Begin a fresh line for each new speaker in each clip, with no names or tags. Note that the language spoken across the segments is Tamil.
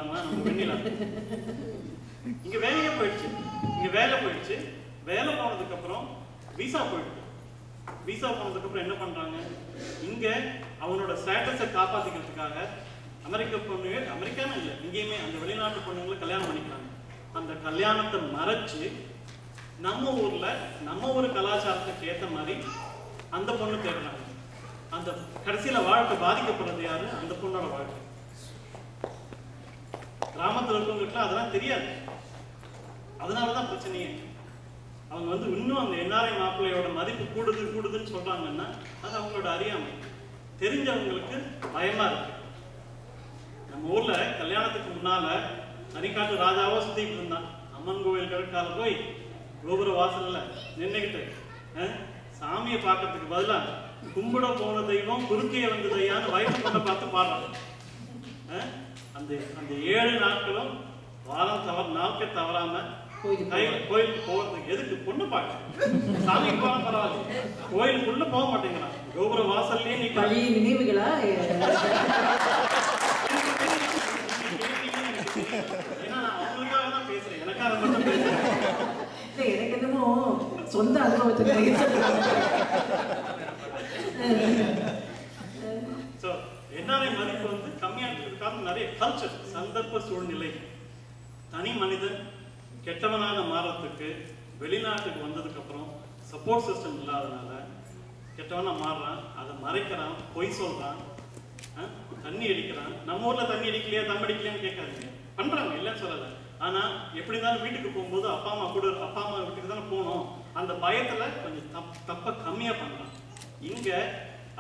நிலாமா நம்ம வெண்ணிலா. இங்க வேலையே போயிடுச்சு. இங்க வேலை போயிடுச்சு. வேலை போனதுக்கு அப்புறம் விசா போயிடுச்சு. விசா போனதுக்கு அப்புறம் என்ன பண்றாங்க, இங்க அவனோட ஸ்டேட்டஸை காப்பாத்திக்கிறதுக்காக அமெரிக்க பொண்ணுங்க, அமெரிக்கான்னு இல்லை இங்கேயுமே அந்த வெளிநாட்டு பொண்ணுங்களை கல்யாணம் பண்ணிக்கிறாங்க. அந்த கல்யாணத்தை மறைச்சு நம்ம ஊர்ல நம்ம ஒரு கலாச்சாரத்துக்கு ஏற்ற மாதிரி அந்த பொண்ணு தேடுறாங்க. அந்த கடைசியில வாழ்க்கை பாதிக்கப்படுறது யாரு, அந்த பொண்ணோட வாழ்க்கை. கிராமத்தில் இருக்கவங்களுக்குலாம் அதெல்லாம் தெரியாது. அதனாலதான் பிரச்சனையே. அவங்க வந்து இன்னும் அந்த என்ஆர்ஐ மாப்பிள்ளையோட மதிப்பு கூடுதுன்னு சொல்றாங்கன்னா அது அவங்களோட அறியாமை. தெரிஞ்சவங்களுக்கு பயமா இருக்கு. நம்ம ஊர்ல கல்யாணத்துக்கு முன்னால அரிக்காட்டு ராஜாவோ சுத்திட்டு இருந்தான். அம்மன் கோவில் கிழக்கால போய் கோபுர வாசல்ல நின்னுகிட்டு சாமியை பார்க்கறதுக்கு பதிலா கும்பிட போன தெய்வம் குறுக்கைய வந்ததையான்னு வயசு கொண்ட பார்த்து பாடுறாங்க. அந்த அந்த 7 நாட்களும் வாரம் நாட்கள் தவறாம கோயிலுக்கு போறதுக்கு எதுக்கு பொண்ணு பார்க்க சாமிக்கு போன பரவாயில்ல, கோயிலுக்குள்ள போக மாட்டேங்கிறான். கோபுர வாசல்லே நீ
பழைய நினைவுகளா?
ஏன்னா நான் அவங்களுக்காக தான் பேசுறேன், எனக்காக மட்டும் பேசுறேன்.
எனக்கு என்னமோ சொந்த அனுபவத்துக்கு
என்ஆர்ஐ மதிப்பு வந்து கம்மியாகிறதுக்காக நிறைய கல்ச்சர், சந்தர்ப்ப சூழ்நிலை. தனி மனிதன் கெட்டவனாக மாறத்துக்கு வெளிநாட்டுக்கு வந்ததுக்கு அப்புறம் சப்போர்ட் சிஸ்டம் இல்லாதனால கெட்டவனா மாறுறான். அதை மறைக்கிறான், பொய் சொல்றான், தண்ணி அடிக்கிறான். நம்ம ஊர்ல தண்ணி அடிக்கலையா தம் அடிக்கலையான்னு கேட்காதீங்க, பண்றாங்க, இல்லைன்னு சொல்லலை. ஆனா எப்படி இருந்தாலும் வீட்டுக்கு போகும்போது அப்பா அம்மா வீட்டுக்கு தானே போகணும். அந்த பயத்துல கொஞ்சம் தப்ப கம்மியா பண்றான். இங்க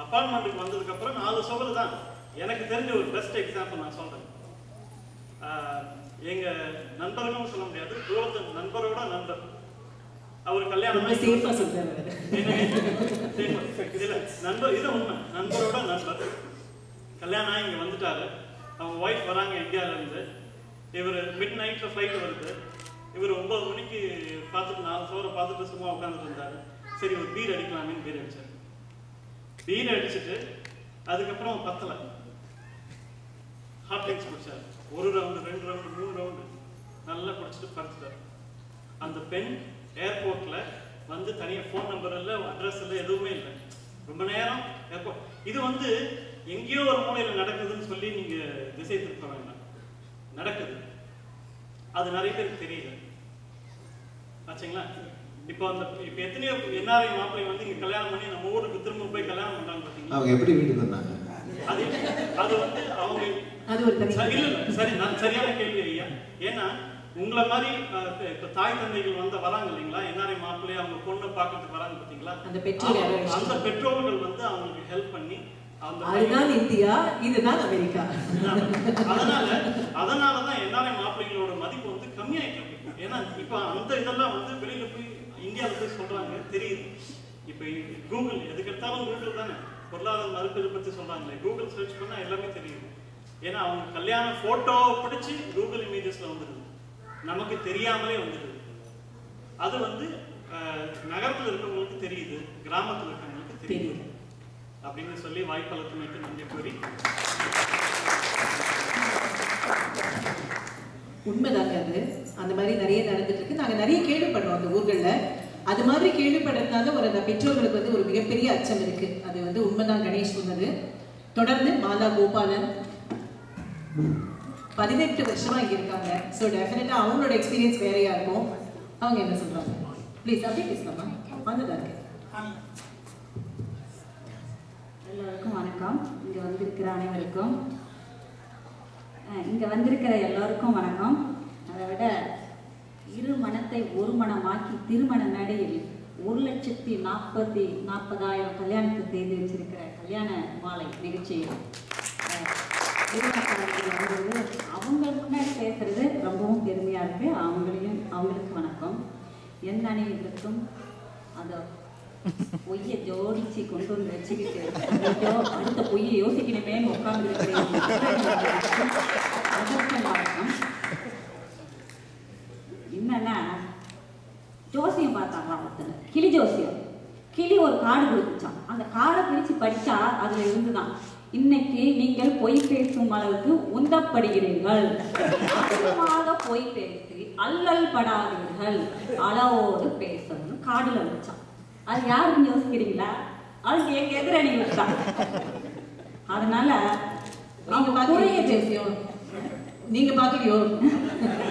அப்பார்ட்மெண்ட்டுக்கு வந்ததுக்கு அப்புறம் 4 சுவர் தான். எனக்கு தெரிஞ்ச ஒரு பெஸ்ட் எக்ஸாம்பிள் நான் சொல்றேன். எங்க நண்பர்களும் சொல்ல முடியாது, தூரத்து நண்பரோட நண்பர். அவர் கல்யாணம் இதுல நண்பர், இது உண்மை, நண்பரோட நண்பர் கல்யாணம் இங்க வந்துட்டாரு. அவங்க ஒய்ஃப் வராங்க இந்தியால இருந்து. இவர் மிட் நைட்ல ஃபிளைட் வருது. இவர் 9 மணிக்கு பார்த்துட்டு 4 சுவரை பார்த்துட்டு சும்மா உட்காந்துட்டு இருந்தாரு. சரி ஒரு பீர் அடிக்கலாமேன்னு பீர் அடிச்சாரு. பீர் அடிச்சுட்டு அதுக்கப்புறம் பத்தலை, ஹாட் ட்ரிங்க்ஸ் குடிச்சாரு. 1 ரவுண்டு 2 ரவுண்டு 3 ரவுண்டு நல்லா குடிச்சிட்டு படுத்துட்டாரு. அந்த பெண் ஏர்போர்ட்ல வந்து தனியாக ஃபோன் நம்பர் இல்லை, அட்ரஸ் இல்லை, எதுவுமே இல்லை. ரொம்ப நேரம் ஏர்போர்ட். இது வந்து எங்கேயோ ஒரு மூலையில் நடக்குதுன்னு சொல்லி நீங்க திசை திருப்ப வேண்டாம், நடக்குது. அது நிறைய பேருக்கு தெரியல ஆச்சுங்களா. இப்போ எத்தனையோ என்ஆர்ஐ மாப்பிள்ளை வந்து இங்க கல்யாணம் பண்ணி நம்ம ஊருக்கு திரும்ப போய் கல்யாணம் பண்றாங்க பாத்தீங்களா.
அவங்க எப்படி வீட்டுக்கு வந்தாங்க?
அது வந்து அவங்க இல்ல சரி, நான் சரியான கேள்வி ஐயா. ஏன்னா உங்களை மாதிரி இப்ப தாய் தந்தைகள் வராங்க இல்லைங்களா, என்ஆர்ஐ மாப்பிள்ளையை அவங்க பொண்ணை பார்க்கறதுக்கு வராங்க பாத்தீங்களா. அந்த பெற்றோர்கள் வந்து அவங்களுக்கு ஹெல்ப் பண்ணி
அதுதான் இந்தியா, இதுதான் அமெரிக்கா.
அதனாலதான் என்ஆர்ஐ மாப்பிள்ளைகளோட மதிப்பு வந்து கம்மியாயிட்டு இருக்கு. ஏன்னா இப்ப அந்த இதெல்லாம் வந்து வெளியில போய் இந்தியாவில் போய் சொல்றாங்க, தெரியுது. இப்ப கூகுள் எதுக்கெடுத்தாலும் கூகுள் தானே, பொருளாதார மறுப்பதை பத்தி சொல்றாங்களே, கூகுள் சர்ச் பண்ணா எல்லாமே தெரியுது. ஏன்னா அவங்க கல்யாண போட்டோ பிடிச்சி கூகுள் இமேஜஸ்ல வந்துடுது, நமக்கு தெரியாமலே வந்துடுது. அது வந்து நகரத்தில் இருக்கிறவங்களுக்கு தெரியுது, கிராமத்தில் இருக்கிறவங்களுக்கு தெரியுது அப்படின்னு சொல்லி வாய்ப்பளித்தமைக்கு நன்றி கூறி.
உண்மைதாங்க, அது அந்த மாதிரி நிறைய நடந்துட்டு இருக்கு. நாங்கள் நிறைய கேள்விப்படுறோம் அந்த ஊர்களில். அது மாதிரி கேள்விப்படுறதுனால அந்த பெற்றோர்களுக்கு வந்து ஒரு மிகப்பெரிய அச்சம் இருக்கு. அது வந்து உண்மைதான் கணேஷ் சொன்னது. தொடர்ந்து மாலா கோபாலன் 18 வருஷமா இங்க இருக்காங்க. ஸோ டெஃபினட்டா அவங்களோட எக்ஸ்பீரியன்ஸ் வேறையா இருக்கும். அவங்க என்ன சொல்றாங்க ப்ளீஸ் அப்படியே பேசலாமா? வந்துதான் இருக்கு.
எல்லாருக்கும் வணக்கம். இங்கே வந்திருக்கிற அனைவருக்கும், இங்கே வந்திருக்கிற எல்லோருக்கும் வணக்கம். அதை விட இரு மனத்தை ஒரு மனமாக்கி திருமண மேடையில் 1,40,000 கல்யாணத்தை செய்து வச்சிருக்கிற கல்யாண மாலை நிகழ்ச்சியில் அவங்களுக்கு முன்னாடி பேசுறது ரொம்பவும் பெருமையாக இருக்கு. அவங்களுக்கு வணக்கம். எந்த அனைவருக்கும் அந்த பொய்யை ஜோடிச்சு கொண்டு வந்து வச்சுக்கிட்டு அடுத்த பொய்யை யோசிக்கணுமேன்னு உட்கார்ந்து இருக்கிறேன். வணக்கம். என்னன்னா ஜோசியம் பார்த்தாங்களா ஒருத்தர், கிளி ஜோசியம். கிளி ஒரு கார்டு கொடுத்துச்சான். அந்த கார்டை பிரித்து படித்தா அதில் இருந்துதான் இன்னைக்கு நீங்கள் பொய் பேசும் அளவுக்கு உந்தப்படுகிறீர்கள். அதிகமாக பொய் பேசி அல்லல் படாதீர்கள், அளவோடு பேசணும் காடுல வச்சான். அது யாருன்னு யோசிக்கிறீங்களா? அது எங்க எதிரணிகள் தான். அதனால
நீங்க பாக்குறீங்க பேசியோ, நீங்க பாக்கலையோ?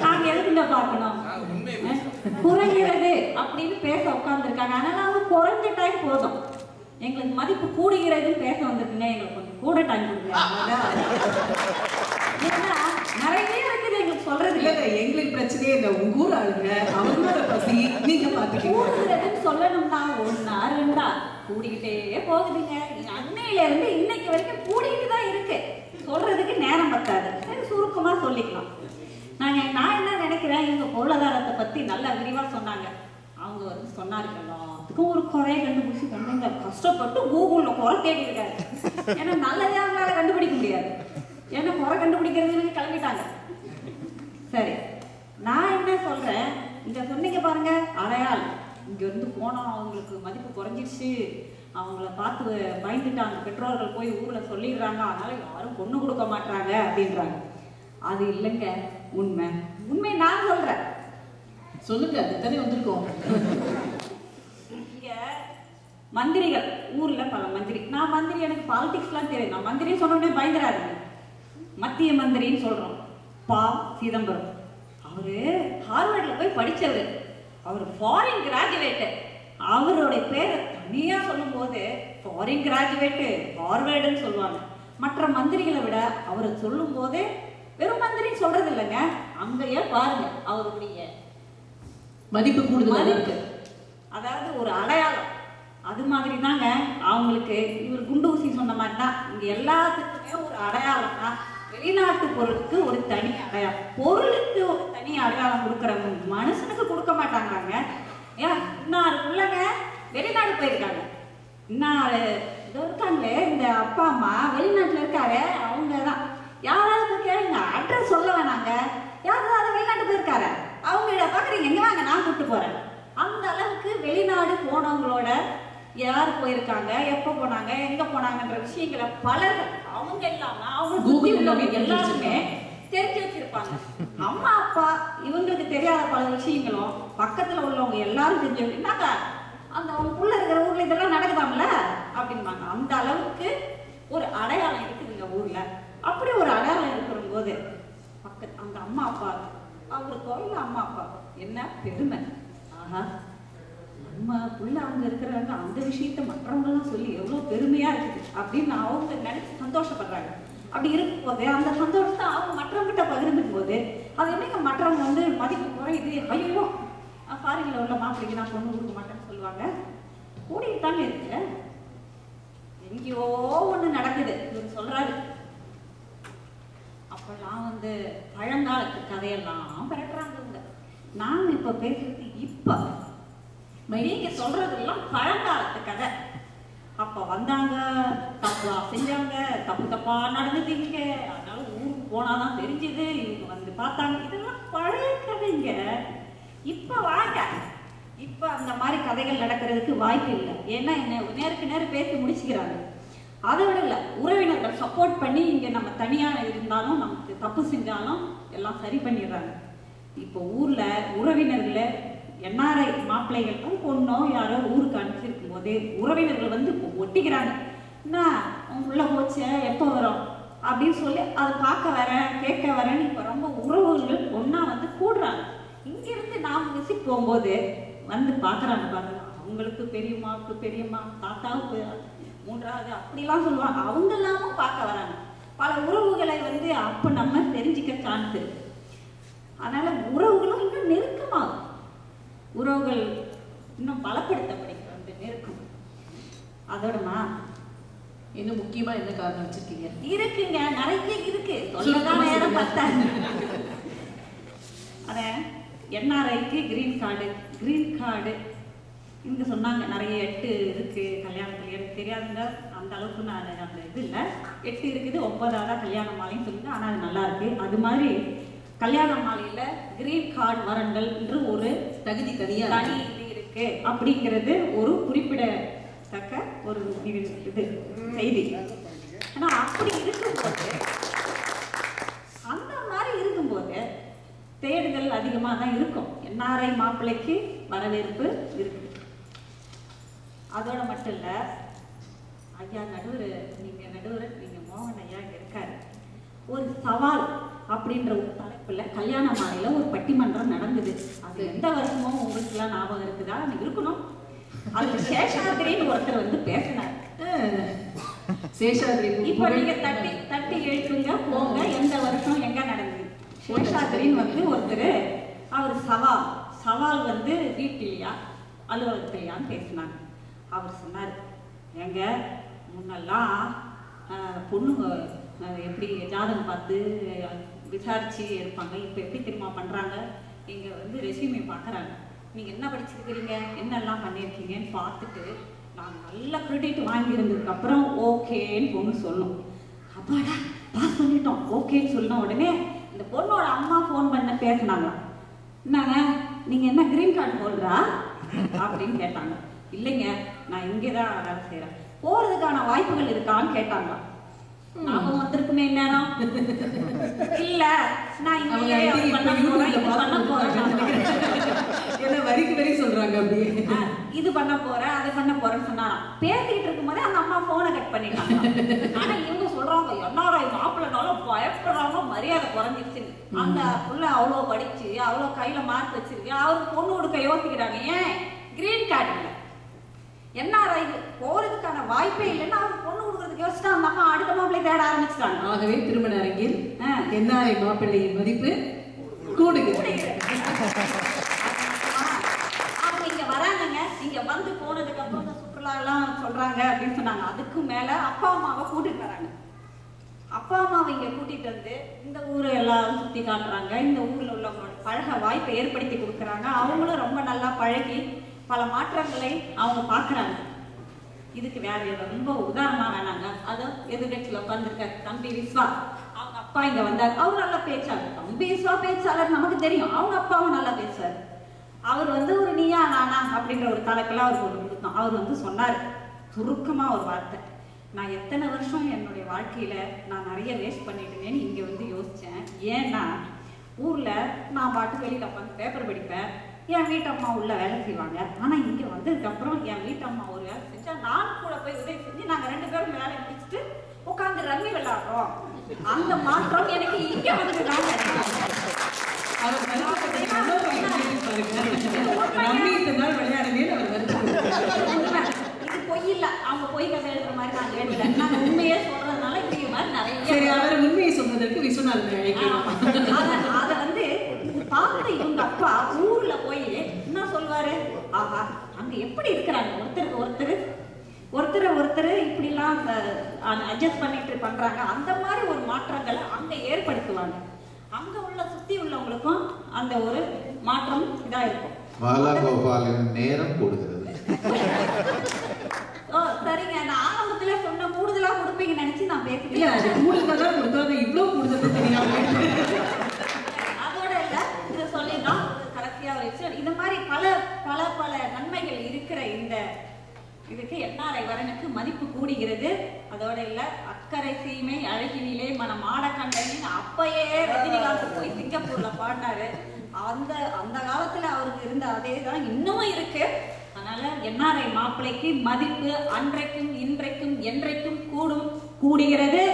நாங்க எதுக்குங்க பார்க்கணும்? குறைகிறது அப்படின்னு பேச உட்கார்ந்துருக்காங்க. அதனால அவங்க குறைஞ்ச டைம் போதும், எங்களுக்கு மதிப்பு கூடுகிறதுன்னு பேச வந்திருக்குங்க, எங்களுக்கு கொஞ்சம் கூட டைம் கொடுங்க. ஏன்னா நிறைய இருக்குது எங்களுக்கு சொல்றது
இல்ல. எங்களுக்கு பிரச்சனையே இல்லை, உங்க ஊர் ஆளுங்க அவங்களோட பசி நீங்க பாத்துக்கிறதுன்னு
சொல்லணும்னா 1 2 கூடிக்கிட்டே போகுதுங்க. அன்னையில இருந்து இன்னைக்கு வரைக்கும் கூடிக்கிட்டு தான் இருக்கு. சொல்றதுக்கு நேரம் பத்தாது. சரி, சுருக்கமா சொல்லிக்கலாம். நான் என்ன நினைக்கிறேன், இவங்க பொருளாதாரத்தை பத்தி நல்லா விரிவா சொன்னாங்க. அவங்க வந்து சொன்னார்கள் எல்லாத்துக்கும் ஒரு குறைய கண்டுபிடிச்சு கொண்டு கஷ்டப்பட்டு கூகுள்ல குறை தேடி இருக்காரு. ஏன்னா நல்லதே அவங்களால கண்டுபிடிக்க முடியாது. ஏன்னா குறை கண்டுபிடிக்கிறதுக்கு கிளம்பிட்டாங்க. சரி, நான் என்ன சொல்றேன், இங்க சொன்னீங்க பாருங்க, அடையாள் இங்க இருந்து போனா அவங்களுக்கு மதிப்பு குறைஞ்சிருச்சு, அவங்கள பார்த்து பயந்துட்டாங்க, பெற்றோர்கள் போய் ஊர்ல சொல்லிடுறாங்க, அதனால யாரும் பொண்ணு கொடுக்க மாட்டாங்க அப்படின்றாங்க. அது இல்லைங்க உண்மை. உண்மை நான் சொல்றேன்.
சொல்லுங்க, அதுதானே வந்திருக்கோம்.
இங்க மந்திரிகள், ஊர்ல பல மந்திரி, நான் மந்திரி, எனக்கு பாலிடிக்ஸ்லாம் தெரியும். நான் மந்திரி சொன்னோடனே பயந்துராதுங்க. மத்திய மந்திரின்னு சொல்றோம், ப. சிதம்பரம். அவரு ஹார்வர்ட்ல போய் படிச்சவர், அவர் ஃபாரின் கிராஜுவேட். அவருடைய பேரை தனியா சொல்லும் போது ஃபாரின் கிராஜுவேட் ஹார்வர்டுன்னு சொல்லுவாங்க. மற்ற மந்திரிகளை விட அவரை சொல்லும் போதே வெறும் மந்திரின்னு சொல்றது இல்லைங்க, அங்கேயே பாருங்க அவருடைய
மதிப்பு கூடுதல் இருக்கு.
அதாவது ஒரு அடையாளம். அது மாதிரி தாங்க அவங்களுக்கு. இவர் குண்டு ஊசி சொன்ன மாதிரி தான் இங்க எல்லாத்துக்குமே ஒரு அடையாளம்னா, வெளிநாட்டு பொருளுக்கு ஒரு தனி அடையாளம், பொருளுக்கு ஒரு தனி அடையாளம் கொடுக்குறவங்க மனுஷனுக்கு கொடுக்க மாட்டாங்க. ஏன் இன்னாரு பிள்ளைங்க வெளிநாடு போயிருக்காங்க, இன்னாரு இருக்காங்களே இந்த அப்பா அம்மா வெளிநாட்டுல இருக்காரு, அவங்க தான். யாராவது கேளுங்க, அட்ரஸ் சொல்ல வேணாங்க, யாராவது வெளிநாட்டு போயிருக்காரு, அவங்க பாக்குறீங்க, எங்க வாங்க நான் கூப்பிட்டு போறேன். அந்த அளவுக்கு வெளிநாடு போனவங்களோட யார் போயிருக்காங்க, எப்ப போனாங்க, எங்க போனாங்கன்ற விஷயங்களை பலர்கள் அவங்க இல்லாம அவங்க எல்லாருமே தெரிஞ்சு வச்சிருப்பாங்க. அம்மா அப்பா இவங்களுக்கு தெரியாத பல விஷயங்களும் பக்கத்துல உள்ளவங்க எல்லாரும் தெரிஞ்சு என்னங்க அந்த அவங்க புள்ள இருக்கிற ஊர்ல இதெல்லாம் நடக்குதாம்ல அப்படின்பாங்க. அந்த அளவுக்கு ஒரு அடையாளம் இருக்குதுங்க ஊர்ல. அப்படி ஒரு அடையாளம் இருக்கிற போது பக்கத்து அந்த அம்மா அப்பா, அவரு கோயில அம்மா அப்பா என்ன பெருமை. ஆஹா, நம்ம புள்ள அவங்க இருக்கிறாங்க, அந்த விஷயத்த மற்றவங்க எல்லாம் சொல்லி எவ்வளவு பெருமையா இருக்குது அப்படின்னு அவங்க நினைச்சு சந்தோஷப்படுறாங்க. அப்படி இருக்கும் போது அந்த சந்தோஷத்தை அவங்க மற்றவங்கிட்ட பகிர்ந்துக்கும் போது அது என்னங்க மற்றவங்க வந்து மதிப்பு குறையுது, ஐயோ ஃபாரின்ல உள்ள மாப்பிள்ளைக்கு நான் பொண்ணு கொடுக்க மாட்டேன்னு சொல்லுவாங்க. கூடித்தாங்க இருக்கு, எங்கேயோ ஒண்ணு நடக்குது. இவர் சொல்றாரு, அப்பெல்லாம் வந்து பழங்காலத்து கதையெல்லாம் பரட்டுறாங்க. நான் இப்ப பேசுறது இப்ப நீங்க சொல்றதெல்லாம் பழங்காலத்து கதை. அப்ப வந்தாங்க, தப்பா செஞ்சாங்க, தப்பு தப்பா நடந்துட்டீங்க, அதனால ஊருக்கு போனாதான் தெரிஞ்சது, இவங்க வந்து பார்த்தாங்க. இதெல்லாம் பழைய கதைங்க. இப்ப வாங்க, இப்ப அந்த மாதிரி கதைகள் நடக்கிறதுக்கு வாய்ப்பு இல்லை. ஏன்னா என்ன நேருக்கு நேரம் பேசி முடிச்சுக்கிறாங்க. அதை விட இல்லை, உறவினர்கள் சப்போர்ட் பண்ணி இங்க நம்ம தனியா இருந்தாலும் நமக்கு தப்பு செஞ்சாலும் எல்லாம் சரி பண்ணிடுறாங்க. இப்போ ஊர்ல உறவினர்களை என்ஆர்ஐ மாப்பிள்ளைகள் பொண்ணோ யாரோ ஊருக்கு அனுப்பிச்சிருக்கும் போது உறவினர்கள் வந்து ஒட்டிக்கிறாங்க. என்ன அவங்க உள்ள போச்ச எப்போ வரும் அப்படின்னு சொல்லி அதை பார்க்க வரேன் கேட்க வரேன்னு இப்போ ரொம்ப உறவுகள் ஒன்னா வந்து கூடுறாங்க. இங்கிருந்து நாம் விசிட் போகும்போது வந்து பார்க்குறாங்க பாருங்க, அவங்களுக்கு பெரியம்மாவுக்கு பெரியம்மா, தாத்தாவுக்கு மூன்றாவது அப்படிலாம் சொல்லுவாங்க. அவங்க எல்லாமும் பார்க்க வராங்க. பல உறவுகளை வந்து அப்போ நம்ம தெரிஞ்சுக்க சான்ஸ் இருக்கு. அதனால உறவுகளும் இன்னும் நெருக்கமாகும், உறவுகள் இன்னும் பலப்படுத்தப்படுகிற அந்த நெருக்கம். அதோடமா
இன்னும் முக்கியமா என்ன காரணம் வச்சிருக்கீங்க?
இருக்குங்க, நிறைய இருக்கு, சொல்லதான் நேரம் பத்தாது. அத என்ஆர்ஐக்கு கிரீன் கார்டு இங்க சொன்னாங்க நிறைய 8 இருக்கு கல்யாணத்துல. எனக்கு தெரியாதுங்க, அந்த அளவுக்கு நான் அந்த இது இல்லை. 8 இருக்குது, 9ஆவது கல்யாண மாலைன்னு சொல்லுங்க. ஆனா அது நல்லா இருக்கு. அது மாதிரி கல்யாண மாலையில கிரீன் கார்டு வரன்கள் என்று ஒரு
தகுதி தனி
இது இருக்கு அப்படிங்கிறது ஒரு குறிப்பிடத்தக்க ஒரு இது செய்தி. ஆனா அப்படி இருக்கும்போது, அந்த மாதிரி இருக்கும்போது தேடுதல் அதிகமாக தான் இருக்கும். என்ஆர்ஐ மாப்பிள்ளைக்கு வரவேற்பு இருக்கு. அதோட மட்டும் இல்லை, ஐயா நடுவர் நீங்கள் மோகன் ஐயா இங்கே இருக்காரு. ஒரு சவால் அப்படின்ற ஒரு தலைப்பில் கல்யாண மாலையில் ஒரு பட்டிமன்றம் நடந்தது. அது எந்த வருஷமோ உங்களுக்குலாம் ஞாபகம் இருக்குதா? இருக்கணும். அது சேஷாதிரின்னு ஒருத்தர் வந்து பேசினார்.
சேஷாதிரி
இப்போ நீங்க தட்டி எழுப்புங்க போங்க, எந்த வருஷம் எங்க நடந்தது. சேஷாதிரின்னு வந்து ஒருத்தர், அவர் சவால் வந்து வீட்டிலையா அலுவலகத்திலையான்னு பேசினாங்க. அவர் சொன்னார், எங்க முன்னெல்லாம் பொண்ணுங்க எப்படி ஜாதகம் பார்த்து விசாரிச்சு எடுப்பாங்க, இப்போ எப்படி தெரியுமா பண்றாங்க? இங்க வந்து ரெஸ்யூமே பார்க்குறாங்க. நீங்க என்ன படிச்சிருக்கிறீங்க, என்னெல்லாம் பண்ணியிருக்கீங்கன்னு பார்த்துட்டு நான் நல்ல கிரெடிட் வாங்கியிருந்ததுக்கு அப்புறம் ஓகேன்னு பொண்ணு சொல்லணும். அப்பாடா பாஸ் பண்ணிட்டோம் ஓகேன்னு சொன்ன உடனே இந்த பொண்ணோட அம்மா ஃபோன் பண்ண பேசினாங்களாம். என்னங்க நீங்க என்ன கிரீன் கார்டு ஹோல்டரா அப்படின்னு கேட்டாங்க. இல்லைங்க, நான் இங்கே தான் வேலை செய்கிறேன். போகிறதுக்கான வாய்ப்புகள் இருக்கான்னு கேட்டாங்களாம். ஞாபகம் வந்திருக்குமே நேரம். இல்ல நான் இங்கே பண்ண போறேன்
வரிக்கு வரி சொல்றாங்க. அப்படியே
இது பண்ண போறேன் அது பண்ண போறேன்னு சொன்னாராம். பேசிட்டு இருக்கும் போதே அந்த அம்மா போனை கட் பண்ணிட்டாங்க. ஆனா இவங்க சொல்றாங்க, என்ஆர்ஐ மாப்பிள்ளைனாலும் பயப்படுறாங்க, மரியாதை குறைஞ்சிருச்சு. அந்த புள்ள அவ்வளோ படிச்சு அவ்வளோ கையில மார்க் வச்சிருக்கு, அவருக்கு பொண்ணு கொடுக்க யோசிக்கிறாங்க. ஏன் கிரீன் கார்டு இல்லை, என்ஆர்ஐ போறதுக்கான வாய்ப்பே இல்லைன்னா அவருக்கு பொண்ணு கொடுக்கறதுக்கு யோசிச்சுட்டா அந்த அம்மா அடுத்த மாப்பிள்ளை தேட ஆரம்பிச்சிட்டாங்க.
ஆகவே திருமண அரங்கில் என்ஆர்ஐ மாப்பிள்ளையின் மதிப்பு கூடுகிறது.
அவங்க இங்க வராங்க, இங்க வந்து போனதுக்கு அப்புறம் இந்த சுற்றுலா எல்லாம் சொல்றாங்க அப்படின்னு சொன்னாங்க. அதுக்கு மேல அப்பா அம்மாவை கூட்டிட்டு வராங்க. அப்பா அம்மாவை இங்க கூட்டிட்டு வந்து இந்த ஊரை எல்லாரும் சுத்தி காட்டுறாங்க. இந்த ஊர்ல உள்ளவங்களோட பழக வாய்ப்பை ஏற்படுத்தி கொடுக்குறாங்க. அவங்களும் ரொம்ப நல்லா பழகி பல மாற்றங்களை அவங்க பாக்குறாங்க. இதுக்கு வேற ரொம்ப உதாரணமா வேணாங்க. அது எதிர்கட்சியில உட்காந்துருக்க தம்பி விஸ்வா, அவங்க அப்பா இங்க வந்தார். அவர் நல்லா பேச்சாளர். தம்பி விஸ்வா பேச்சாளர் நமக்கு தெரியும், அவங்க அப்பாவும் நல்லா பேசுவார். அவர் வந்து ஒரு நீயா நானா அப்படின்ற ஒரு தலைப்பெல்லாம் அவருக்கு ஒன்று கொடுத்தோம். அவர் வந்து சொன்னார் சுருக்கமா ஒரு வார்த்தை, நான் எத்தனை வருஷம் என்னுடைய வாழ்க்கையில நான் நிறைய வேஸ்ட் பண்ணிட்டேன்னு இங்க வந்து யோசிச்சேன். ஏன்னா ஊர்ல நான் பாட்டு வெளியில உட்காந்து பேப்பர் படிப்பேன், என் வீட்டம்மா உள்ள வேலை செய்வாங்க. ஆனா இங்க வந்ததுக்கு அப்புறம் என் வீட்டம்மா ஒரு வேலை செஞ்சா நான் கூட போய் உதவி செஞ்சு நாங்க 2 பேரும் வேலையை முடிச்சுட்டு உட்காந்து ரம்மி விளையாடுறோம். அந்த மாற்றம் எனக்கு இங்க வந்துதான். இது பொய் இல்ல, அவங்க பொய் கதை எழுதுற மாதிரி நான் எழுதல, நான் உண்மையே சொல்றதுனால இப்படி மாதிரி நிறைய
உண்மையை சொன்னதற்கு விஸ்வநாதன்
அதை வந்து பார்த்து இவங்க அப்பா ஊர்ல போய் என்ன சொல்வாரு, ஆஹா அங்க எப்படி இருக்கிறாங்க, ஒருத்தர் இப்படி எல்லாம் அட்ஜஸ்ட் பண்ணிட்டு பண்றாங்க. அந்த மாதிரி ஒரு மாற்றங்களை அங்க ஏற்படுத்துவாங்க. அங்க உள்ள சுத்தி உள்ளவங்களுக்கும் அந்த ஒரு மாற்றம் இதா இருக்கும்.
பாலகோபாலின் நேரம் கூடுகிறது.
ஓ சரிங்க, நான் ஆரம்பத்துல சொன்ன கூடுதலா கொடுப்பீங்கன்னு நினைச்சு நான் பேசுறேன். அதோட இல்ல, இதை சொல்லிடலாம் கடைசியா ஒரு விஷயம். இந்த மாதிரி பல நன்மைகள் இருக்கிற இந்த இதுக்கு என்ஆர்ஐ வரனுக்கு மதிப்பு கூடுகிறது. அதோட இல்ல, அக்கறை சீமை அழகினிலே மனம் ஆட கண்டனின் அப்பயே ரஜினிகாந்த் போய் சிங்கப்பூர்ல பாடினாரு. அந்த காலத்துல அவருக்கு இருந்த அதே தான் இன்னமும் இருக்கு. அதனால என்ஆர்ஐ மாப்பிள்ளைக்கு மதிப்பு அன்றைக்கும் இன்றைக்கும் என்றைக்கும் கூடுகிறது,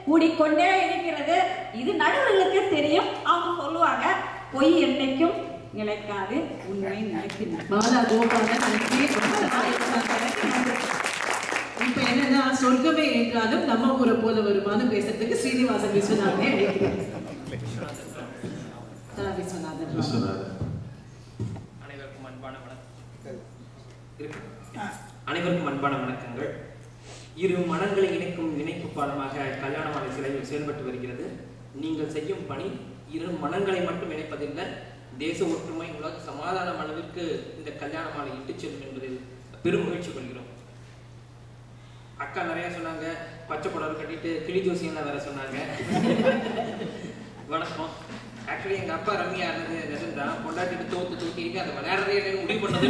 கூடிக்கொண்டே இருக்கிறது. இது நடுவர்களுக்கு தெரியும், அவங்க சொல்லுவாங்க பொய் என்னைக்கும் நிலைக்காது, உண்மை நிலைக்கின்றது.
இப்ப என்னன்னா, சொர்க்கமே என்றாலும் நம்ம ஊரை போல வருமானம் பேசுறதுக்கு ஸ்ரீனிவாசன் விஸ்வநாதனே
அனைவருக்கும் அன்பான வணக்கங்கள். இரு மனங்களை இணைக்கும் இணைப்பு பாலமாக கல்யாண மாலை செயல்பட்டு வருகிறது. நீங்கள் செய்யும் பணி இரு மனங்களை மட்டும் இணைப்பதில்லை, தேச ஒற்றுமை உலக சமாதானம் அளவிற்கு இந்த கல்யாண மாலை இட்டு செல்லும் என்பதில் பெரும் முயற்சி கொள்கிறோம். அக்கா நிறைய சொன்னாங்க, பச்சை புடவை கட்டிட்டு கிளி ஜோசியெல்லாம் வேற சொன்னாங்க. வணக்கம். ஆக்சுவலி எங்க அப்பா ரம்யா இருந்தது நிஜம்தான். பொண்டாட்டிட்டு தோத்து அதை விளையாடுறதே முடிவு பண்ணது.